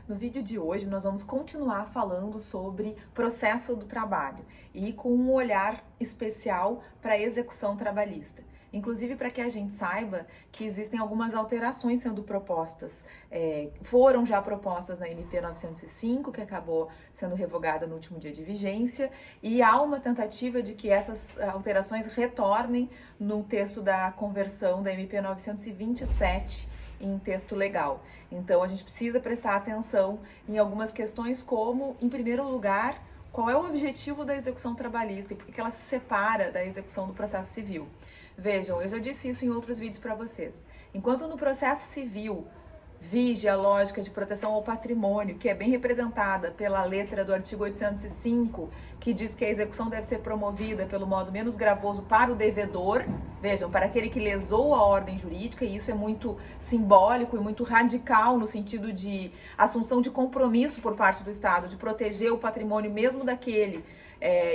No vídeo de hoje, nós vamos continuar falando sobre processo do trabalho e com um olhar especial para a execução trabalhista. Inclusive para que a gente saiba que existem algumas alterações sendo propostas. Foram já propostas na MP 905, que acabou sendo revogada no último dia de vigência, e há uma tentativa de que essas alterações retornem no texto da conversão da MP 927, em texto legal. Então a gente precisa prestar atenção em algumas questões como, em primeiro lugar, qual é o objetivo da execução trabalhista e por que ela se separa da execução do processo civil. Vejam, eu já disse isso em outros vídeos para vocês. Enquanto no processo civil vige a lógica de proteção ao patrimônio, que é bem representada pela letra do artigo 805, que diz que a execução deve ser promovida pelo modo menos gravoso para o devedor, vejam, para aquele que lesou a ordem jurídica, e isso é muito simbólico e muito radical no sentido de assunção de compromisso por parte do Estado, de proteger o patrimônio mesmo daquele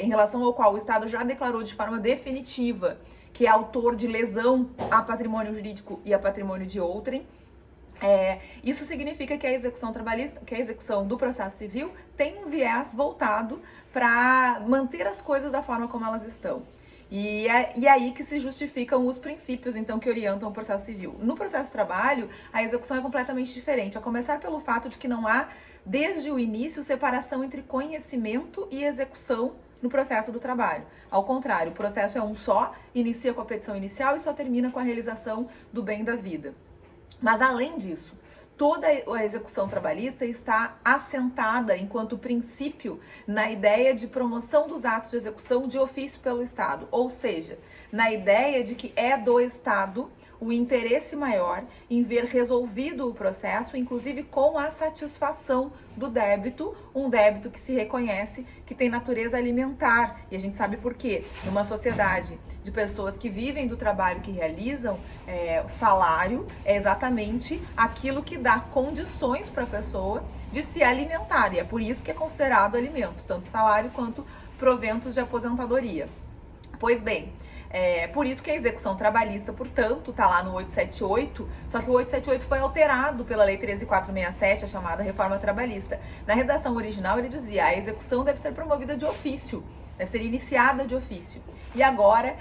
em relação ao qual o Estado já declarou de forma definitiva que é autor de lesão a patrimônio jurídico e a patrimônio de outrem. Isso significa que a execução trabalhista, que a execução do processo civil tem um viés voltado para manter as coisas da forma como elas estão. E aí que se justificam os princípios, então, que orientam o processo civil. No processo trabalho, a execução é completamente diferente, a começar pelo fato de que não há, desde o início, separação entre conhecimento e execução no processo do trabalho. Ao contrário, o processo é um só, inicia com a petição inicial e só termina com a realização do bem da vida. Mas, além disso, toda a execução trabalhista está assentada, enquanto princípio, na ideia de promoção dos atos de execução de ofício pelo Estado, ou seja, na ideia de que é do Estado o interesse maior em ver resolvido o processo, inclusive com a satisfação do débito, um débito que se reconhece que tem natureza alimentar. E a gente sabe por quê. Numa sociedade de pessoas que vivem do trabalho que realizam, o salário é exatamente aquilo que dá condições para a pessoa de se alimentar. E é por isso que é considerado alimento, tanto salário quanto proventos de aposentadoria. Pois bem, por isso que a execução trabalhista, portanto, está lá no 878, só que o 878 foi alterado pela Lei 13.467, a chamada Reforma Trabalhista. Na redação original ele dizia: a execução deve ser promovida de ofício, deve ser iniciada de ofício. E agora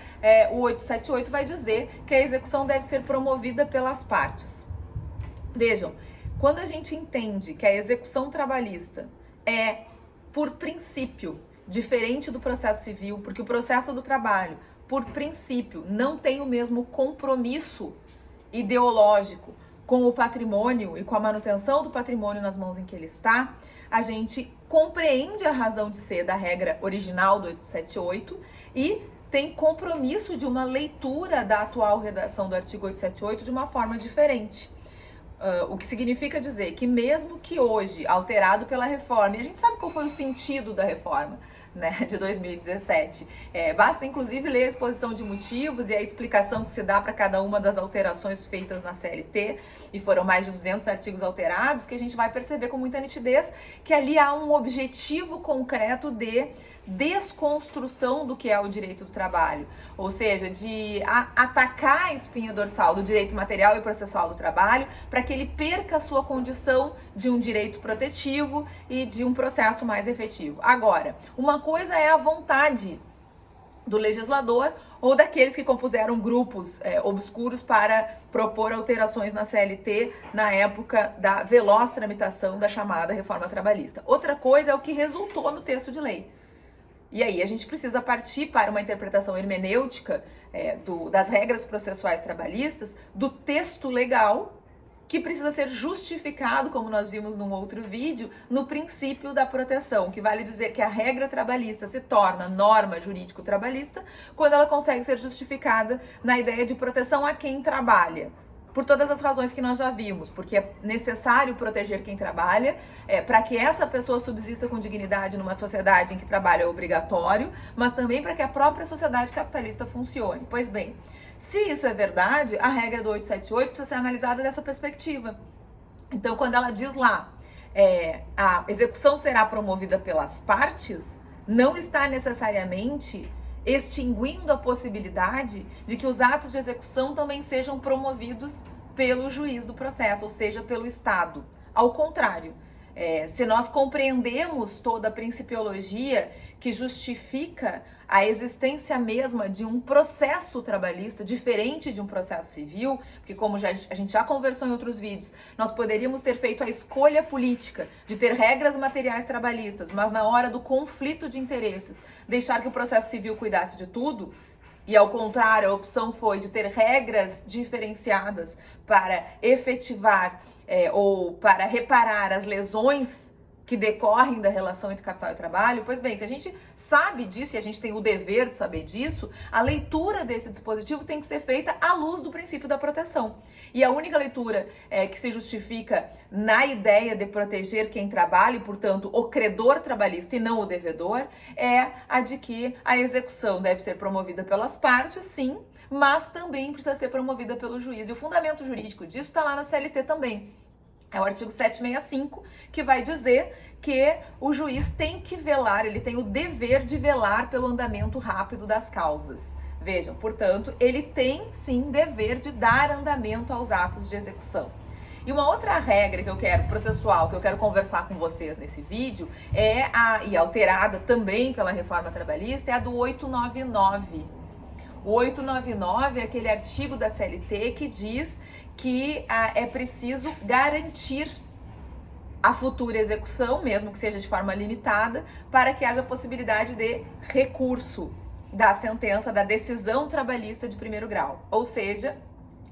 o 878 vai dizer que a execução deve ser promovida pelas partes. Vejam, quando a gente entende que a execução trabalhista é, por princípio, diferente do processo civil, porque o processo do trabalho, por princípio, não tem o mesmo compromisso ideológico com o patrimônio e com a manutenção do patrimônio nas mãos em que ele está, a gente compreende a razão de ser da regra original do 878 e tem compromisso de uma leitura da atual redação do artigo 878 de uma forma diferente. O que significa dizer que mesmo que hoje, alterado pela reforma, e a gente sabe qual foi o sentido da reforma, né, de 2017. Basta inclusive ler a exposição de motivos e a explicação que se dá para cada uma das alterações feitas na CLT, e foram mais de 200 artigos alterados, que a gente vai perceber com muita nitidez que ali há um objetivo concreto de desconstrução do que é o direito do trabalho, ou seja, de atacar a espinha dorsal do direito material e processual do trabalho para que ele perca a sua condição de um direito protetivo e de um processo mais efetivo. Agora, uma coisa é a vontade do legislador ou daqueles que compuseram grupos obscuros para propor alterações na CLT na época da veloz tramitação da chamada reforma trabalhista. Outra coisa é o que resultou no texto de lei. E aí a gente precisa partir para uma interpretação hermenêutica das regras processuais trabalhistas, do texto legal, que precisa ser justificado, como nós vimos num outro vídeo, no princípio da proteção, que vale dizer que a regra trabalhista se torna norma jurídico-trabalhista quando ela consegue ser justificada na ideia de proteção a quem trabalha. Por todas as razões que nós já vimos, porque é necessário proteger quem trabalha, para que essa pessoa subsista com dignidade numa sociedade em que trabalho é obrigatório, mas também para que a própria sociedade capitalista funcione. Pois bem, se isso é verdade, a regra do 878 precisa ser analisada dessa perspectiva. Então, quando ela diz lá, a execução será promovida pelas partes, não está necessariamente extinguindo a possibilidade de que os atos de execução também sejam promovidos pelo juiz do processo, ou seja, pelo Estado. Ao contrário, Se nós compreendemos toda a principiologia que justifica a existência mesma de um processo trabalhista diferente de um processo civil, porque como a gente já conversou em outros vídeos, nós poderíamos ter feito a escolha política de ter regras materiais trabalhistas, mas na hora do conflito de interesses, deixar que o processo civil cuidasse de tudo, e ao contrário, a opção foi de ter regras diferenciadas para efetivar ou para reparar as lesões que decorrem da relação entre capital e trabalho. Pois bem, se a gente sabe disso e a gente tem o dever de saber disso, a leitura desse dispositivo tem que ser feita à luz do princípio da proteção. E a única leitura que se justifica na ideia de proteger quem trabalha, e portanto o credor trabalhista e não o devedor, é a de que a execução deve ser promovida pelas partes, sim, mas também precisa ser promovida pelo juiz. E o fundamento jurídico disso está lá na CLT também. É o artigo 765, que vai dizer que o juiz tem que velar, ele tem o dever de velar pelo andamento rápido das causas. Vejam, portanto, ele tem sim dever de dar andamento aos atos de execução. E uma outra regra processual, que eu quero conversar com vocês nesse vídeo, e alterada também pela reforma trabalhista, é a do 899. O 899 é aquele artigo da CLT que diz que é preciso garantir a futura execução, mesmo que seja de forma limitada, para que haja possibilidade de recurso da sentença, da decisão trabalhista de primeiro grau, ou seja,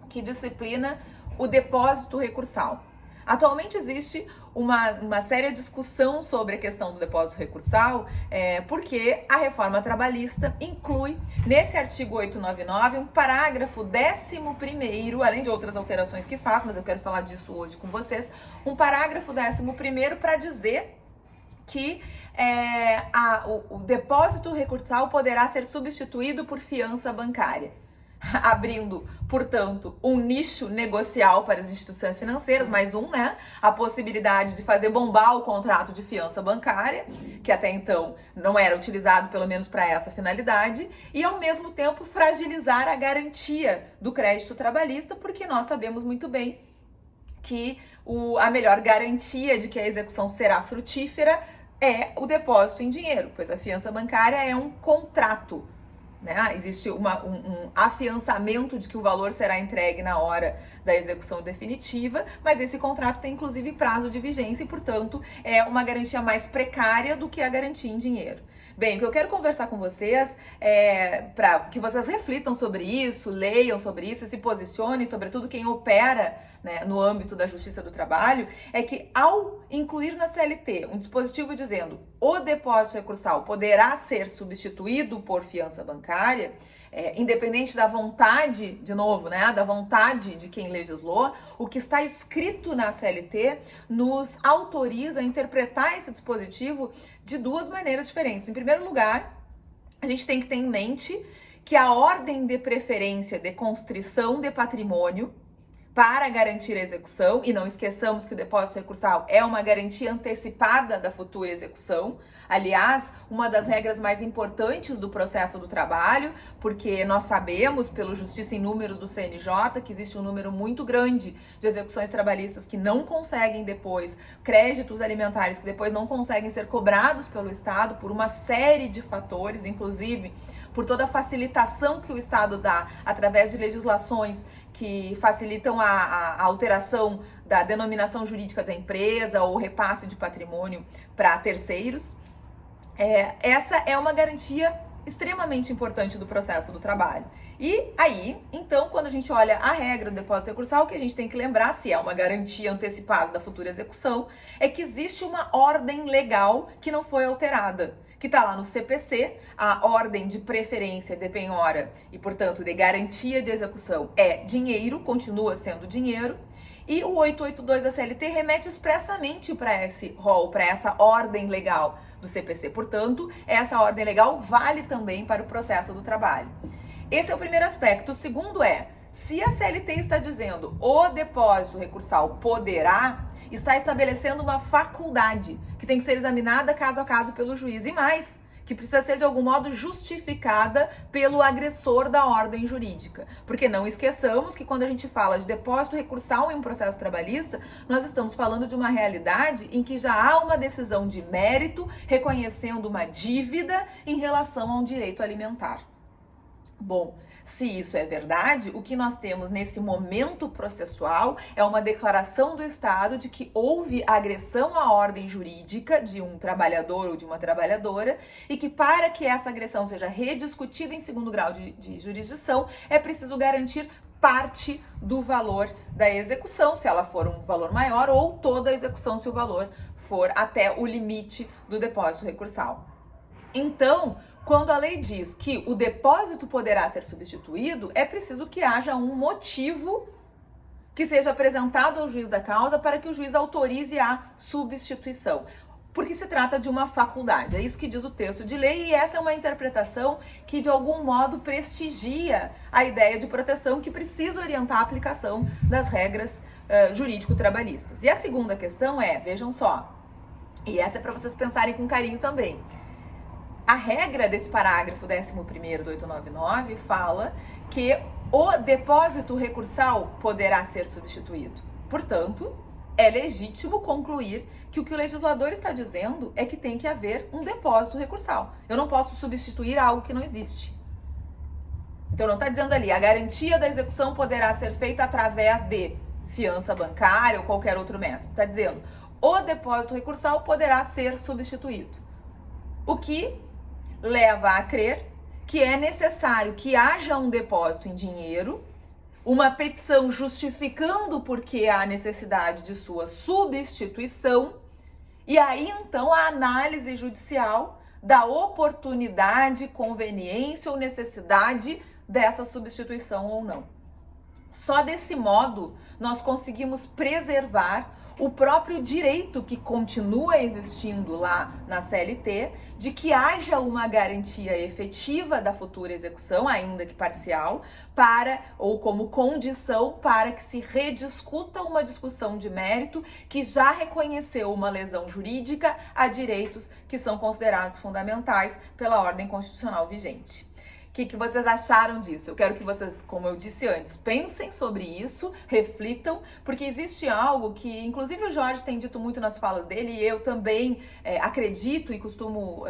que disciplina o depósito recursal. Atualmente existe uma séria discussão sobre a questão do depósito recursal, porque a reforma trabalhista inclui nesse artigo 899 um parágrafo 11º, além de outras alterações que faz, mas eu quero falar disso hoje com vocês, um parágrafo 11º para dizer que o depósito recursal poderá ser substituído por fiança bancária, abrindo, portanto, um nicho negocial para as instituições financeiras, mais um, né? A possibilidade de fazer bombar o contrato de fiança bancária, que até então não era utilizado, pelo menos para essa finalidade, e ao mesmo tempo fragilizar a garantia do crédito trabalhista, porque nós sabemos muito bem que a melhor garantia de que a execução será frutífera é o depósito em dinheiro, pois a fiança bancária é um contrato, né? Existe um afiançamento de que o valor será entregue na hora da execução definitiva, mas esse contrato tem inclusive prazo de vigência e, portanto, é uma garantia mais precária do que a garantia em dinheiro. Bem, o que eu quero conversar com vocês para que vocês reflitam sobre isso, leiam sobre isso e se posicionem, sobretudo quem opera, né, no âmbito da justiça do trabalho, é que ao incluir na CLT um dispositivo dizendo o depósito recursal poderá ser substituído por fiança bancária, independente da vontade, de novo, né, da vontade de quem legislou, o que está escrito na CLT nos autoriza a interpretar esse dispositivo de duas maneiras diferentes. Em primeiro lugar, a gente tem que ter em mente que a ordem de preferência de constrição de patrimônio para garantir a execução, e não esqueçamos que o depósito recursal é uma garantia antecipada da futura execução. Aliás, uma das regras mais importantes do processo do trabalho, porque nós sabemos, pelo Justiça em Números do CNJ, que existe um número muito grande de execuções trabalhistas que não conseguem depois, créditos alimentares que depois não conseguem ser cobrados pelo Estado por uma série de fatores, inclusive por toda a facilitação que o Estado dá através de legislações que facilitam a alteração da denominação jurídica da empresa ou repasse de patrimônio para terceiros. Essa é uma garantia extremamente importante do processo do trabalho. E aí, então, quando a gente olha a regra do depósito recursal, o que a gente tem que lembrar, se é uma garantia antecipada da futura execução, é que existe uma ordem legal que não foi alterada, que está lá no CPC, a ordem de preferência de penhora e, portanto, de garantia de execução é dinheiro, continua sendo dinheiro, e o 882 da CLT remete expressamente para esse rol, para essa ordem legal do CPC. Portanto, essa ordem legal vale também para o processo do trabalho. Esse é o primeiro aspecto. O segundo se a CLT está dizendo o depósito recursal poderá, está estabelecendo uma faculdade que tem que ser examinada caso a caso pelo juiz. E mais, que precisa ser de algum modo justificada pelo agressor da ordem jurídica. Porque não esqueçamos que quando a gente fala de depósito recursal em um processo trabalhista, nós estamos falando de uma realidade em que já há uma decisão de mérito reconhecendo uma dívida em relação a um direito alimentar. Bom, se isso é verdade, o que nós temos nesse momento processual é uma declaração do Estado de que houve agressão à ordem jurídica de um trabalhador ou de uma trabalhadora e que para que essa agressão seja rediscutida em segundo grau de jurisdição, é preciso garantir parte do valor da execução, se ela for um valor maior, ou toda a execução, se o valor for até o limite do depósito recursal. Então, quando a lei diz que o depósito poderá ser substituído, é preciso que haja um motivo que seja apresentado ao juiz da causa para que o juiz autorize a substituição. Porque se trata de uma faculdade, é isso que diz o texto de lei, e essa é uma interpretação que de algum modo prestigia a ideia de proteção que precisa orientar a aplicação das regras jurídico-trabalhistas. E a segunda questão é, vejam só, e essa é para vocês pensarem com carinho também, a regra desse parágrafo 11º do 899 fala que o depósito recursal poderá ser substituído. Portanto, é legítimo concluir que o que o legislador está dizendo é que tem que haver um depósito recursal. Eu não posso substituir algo que não existe. Então não está dizendo ali, a garantia da execução poderá ser feita através de fiança bancária ou qualquer outro método. Está dizendo, o depósito recursal poderá ser substituído. O que leva a crer que é necessário que haja um depósito em dinheiro, uma petição justificando por que há necessidade de sua substituição, e aí então a análise judicial da oportunidade, conveniência ou necessidade dessa substituição ou não. Só desse modo nós conseguimos preservar o próprio direito que continua existindo lá na CLT de que haja uma garantia efetiva da futura execução, ainda que parcial, para ou como condição para que se rediscuta uma discussão de mérito que já reconheceu uma lesão jurídica a direitos que são considerados fundamentais pela ordem constitucional vigente. O que vocês acharam disso? Eu quero que vocês, como eu disse antes, pensem sobre isso, reflitam, porque existe algo que, inclusive o Jorge tem dito muito nas falas dele, e eu também acredito e costumo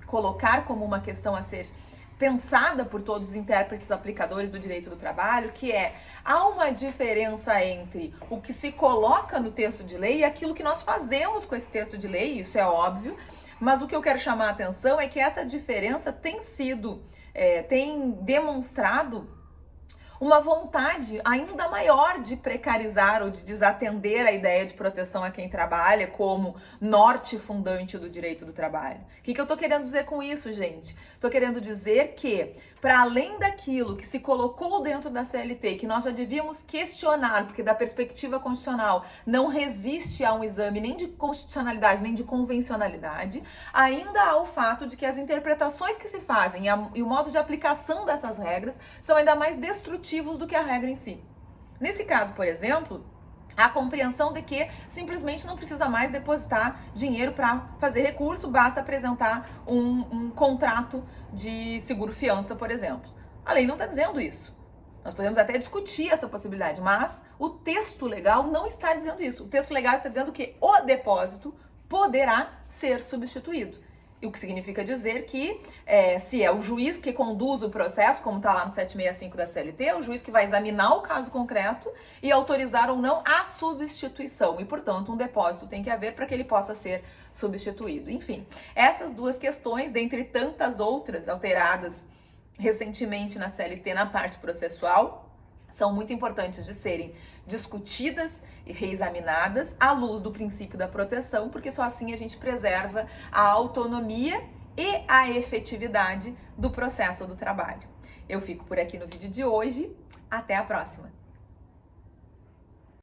colocar como uma questão a ser pensada por todos os intérpretes aplicadores do direito do trabalho, que há uma diferença entre o que se coloca no texto de lei e aquilo que nós fazemos com esse texto de lei, isso é óbvio, mas o que eu quero chamar a atenção é que essa diferença tem demonstrado uma vontade ainda maior de precarizar ou de desatender a ideia de proteção a quem trabalha como norte fundante do direito do trabalho. O que eu tô querendo dizer com isso, gente? Tô querendo dizer que, para além daquilo que se colocou dentro da CLT, que nós já devíamos questionar, porque da perspectiva constitucional não resiste a um exame nem de constitucionalidade, nem de convencionalidade, ainda há o fato de que as interpretações que se fazem e o modo de aplicação dessas regras são ainda mais destrutivos do que a regra em si. Nesse caso, por exemplo, a compreensão de que simplesmente não precisa mais depositar dinheiro para fazer recurso, basta apresentar um contrato de seguro-fiança, por exemplo. A lei não está dizendo isso. Nós podemos até discutir essa possibilidade, mas o texto legal não está dizendo isso. O texto legal está dizendo que o depósito poderá ser substituído. E o que significa dizer que se é o juiz que conduz o processo, como está lá no 765 da CLT, é o juiz que vai examinar o caso concreto e autorizar ou não a substituição. E, portanto, um depósito tem que haver para que ele possa ser substituído. Enfim, essas duas questões, dentre tantas outras alteradas recentemente na CLT na parte processual, são muito importantes de serem discutidas e reexaminadas à luz do princípio da proteção, porque só assim a gente preserva a autonomia e a efetividade do processo do trabalho. Eu fico por aqui no vídeo de hoje. Até a próxima!